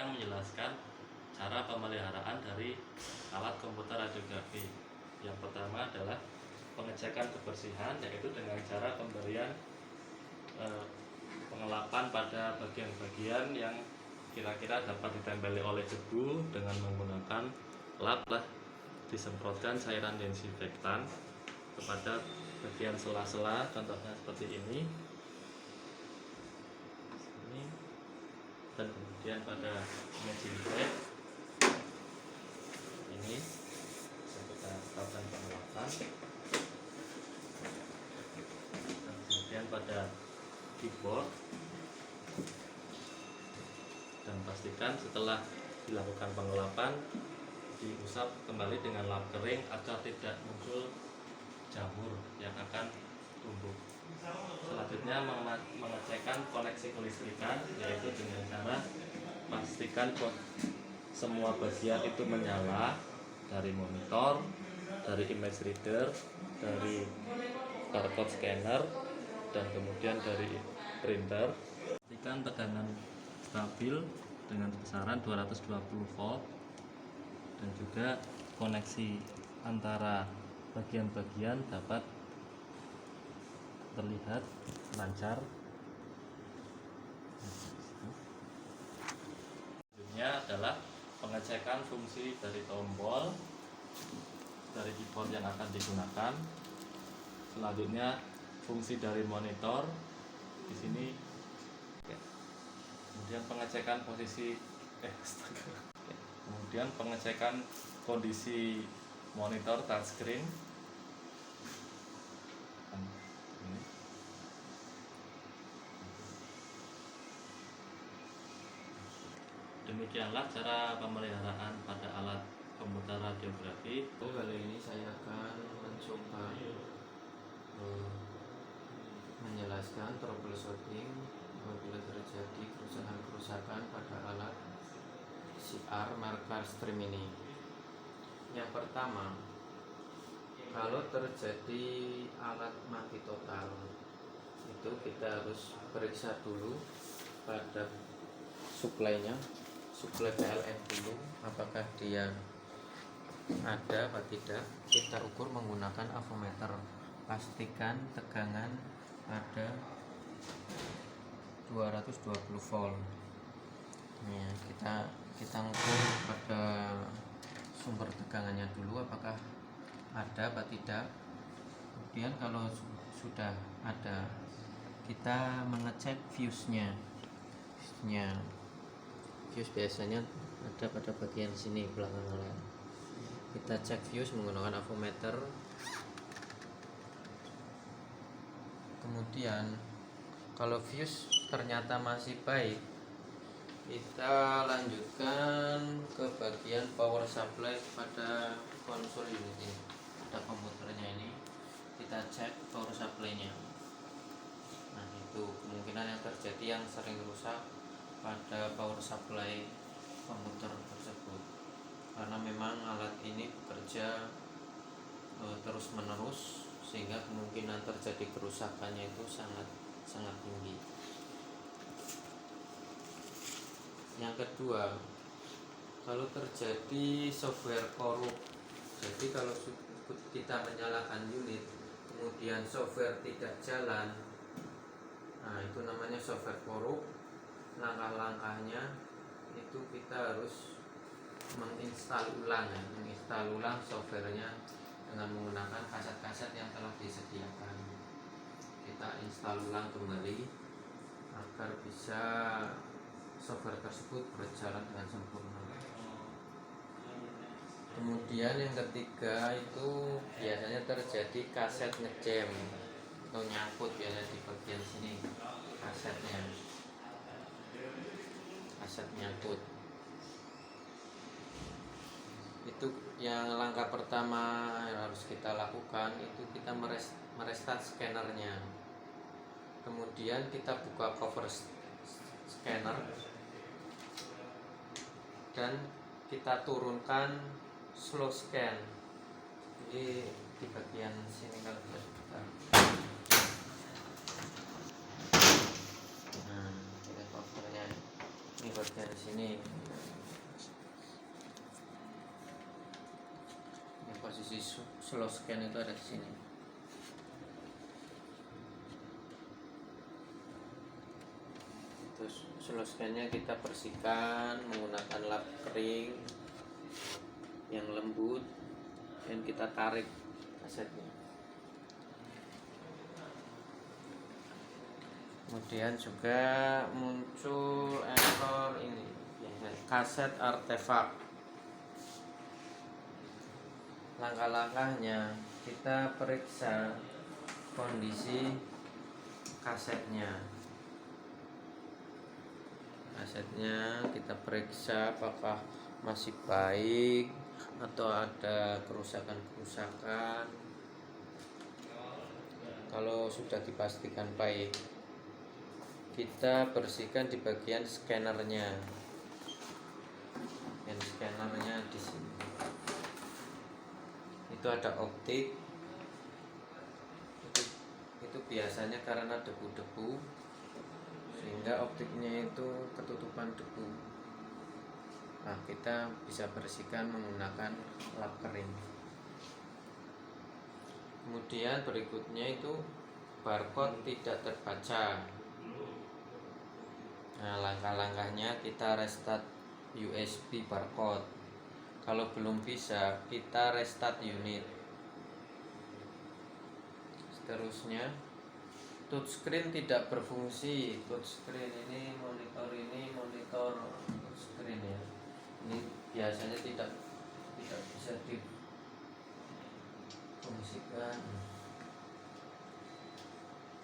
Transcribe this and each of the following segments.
akan menjelaskan cara pemeliharaan dari alat komputer radiografi. Yang pertama adalah pengecekan kebersihan, yaitu dengan cara pemberian pengelapan pada bagian-bagian yang kira-kira dapat ditempeli oleh debu dengan menggunakan lap. Disemprotkan cairan desinfektan kepada bagian sela-sela, contohnya seperti ini, dan kemudian pada imaging plate ini kita lakukan pengelapan, dan kemudian pada keyboard, dan pastikan setelah dilakukan pengelapan diusap kembali dengan lap kering agar tidak muncul jamur yang akan tumbuh. Selanjutnya mengecekkan koneksi kelistrikan, yaitu dengan cara pastikan semua bagian itu menyala, dari monitor, dari image reader, dari barcode scanner, dan kemudian dari printer. Pastikan tegangan stabil dengan besaran 220 volt, dan juga koneksi antara bagian-bagian dapat terlihat lancar. Selanjutnya adalah pengecekan fungsi dari tombol dari keyboard yang akan digunakan. Selanjutnya fungsi dari monitor di sini. Kemudian pengecekan posisi kemudian pengecekan kondisi monitor touchscreen. Demikianlah cara pemeliharaan pada alat komputer radiografi. Kali ini saya akan mencoba menjelaskan troubleshooting apabila terjadi kerusakan pada alat CR marker stream ini. Yang pertama, kalau terjadi alat mati total, itu kita harus periksa dulu pada suplainya, suplai PLN dulu, apakah dia ada atau tidak. Kita ukur menggunakan avometer, pastikan tegangan ada 220 volt. Ya, kita ukur pada sumber tegangannya dulu, apakah ada atau tidak. Kemudian kalau sudah ada, kita mengecek fuse-nya. Fuse biasanya ada pada bagian sini belakang layar. Kita cek fuse menggunakan avometer. Kemudian kalau fuse ternyata masih baik, kita lanjutkan ke bagian power supply pada konsol unit ini. Ada komputernya ini, kita cek power supply-nya. Nah, itu kemungkinan yang terjadi yang sering rusak pada power supply komputer tersebut, karena memang alat ini bekerja terus menerus, sehingga kemungkinan terjadi kerusakannya itu sangat tinggi. Yang kedua, kalau terjadi software korup, jadi kalau kita menyalakan unit kemudian software tidak jalan, nah itu namanya software korup. Langkah-langkahnya itu kita harus menginstal ulang softwarenya dengan menggunakan kaset-kaset yang telah disediakan. Kita install ulang kembali agar bisa software tersebut berjalan dengan sempurna. Kemudian yang ketiga itu biasanya terjadi kaset ngejam atau nyangkut, biasanya di bagian sini kaset nyangkut. Itu yang langkah pertama yang harus kita lakukan, itu kita merestart scannernya. Kemudian kita buka cover scanner dan kita turunkan slow scan. Jadi di bagian sini kalau kita ini bagian sini fungsi slow scan itu ada di sini. Terus slow scan-nya kita bersihkan menggunakan lap kering yang lembut dan kita tarik kasetnya. Kemudian juga muncul error ini, kaset artefak. Langkah-langkahnya kita periksa kondisi kasetnya. Kasetnya kita periksa apakah masih baik atau ada kerusakan-kerusakan. Kalau sudah dipastikan baik, kita bersihkan di bagian scannernya. Dan scannernya di sini. Itu ada optik. Itu biasanya karena debu-debu sehingga optiknya itu ketutupan debu. Nah, kita bisa bersihkan menggunakan lap kering. Kemudian berikutnya itu barcode tidak terbaca. Nah, langkah-langkahnya kita restart USB barcode. Kalau belum bisa, kita restart unit. Seterusnya, touchscreen tidak berfungsi. Touchscreen ini monitor touchscreen ya. Ini biasanya tidak bisa difungsikan.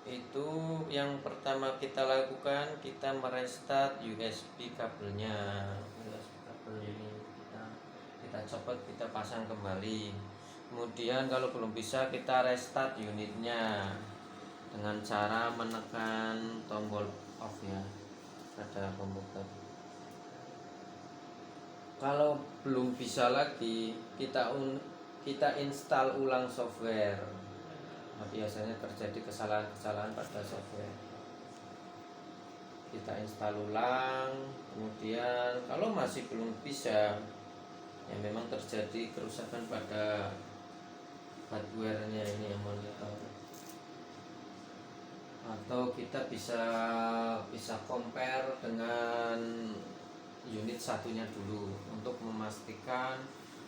Itu yang pertama kita lakukan, kita merestart USB kabelnya. USB kabel ini kita copot, kita pasang kembali. Kemudian kalau belum bisa, kita restart unitnya dengan cara menekan tombol off ya pada komputer. Kalau belum bisa lagi, kita install ulang software. Nah, biasanya terjadi kesalahan-kesalahan pada software. Kita install ulang, kemudian kalau masih belum bisa, ya memang terjadi kerusakan pada hardware-nya ini yang monitor. Atau kita bisa compare dengan unit satunya dulu untuk memastikan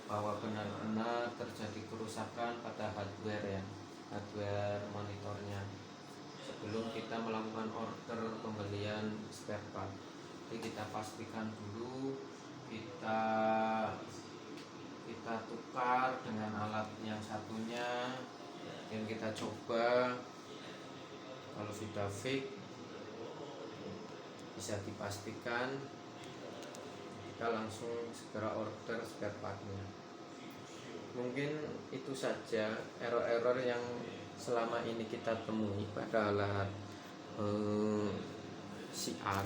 bahwa benar-benar terjadi kerusakan pada hardware monitornya sebelum kita melakukan order pembelian spare part. Jadi kita pastikan dulu, kita tukar dengan alat yang satunya dan kita coba. Kalau sudah fix, bisa dipastikan, kita langsung segera order spare partnya. Mungkin itu saja error-error yang selama ini kita temui pada alat CR.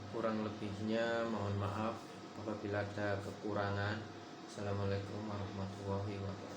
Kurang lebihnya mohon maaf apabila ada kekurangan. Assalamualaikum warahmatullahi wabarakatuh.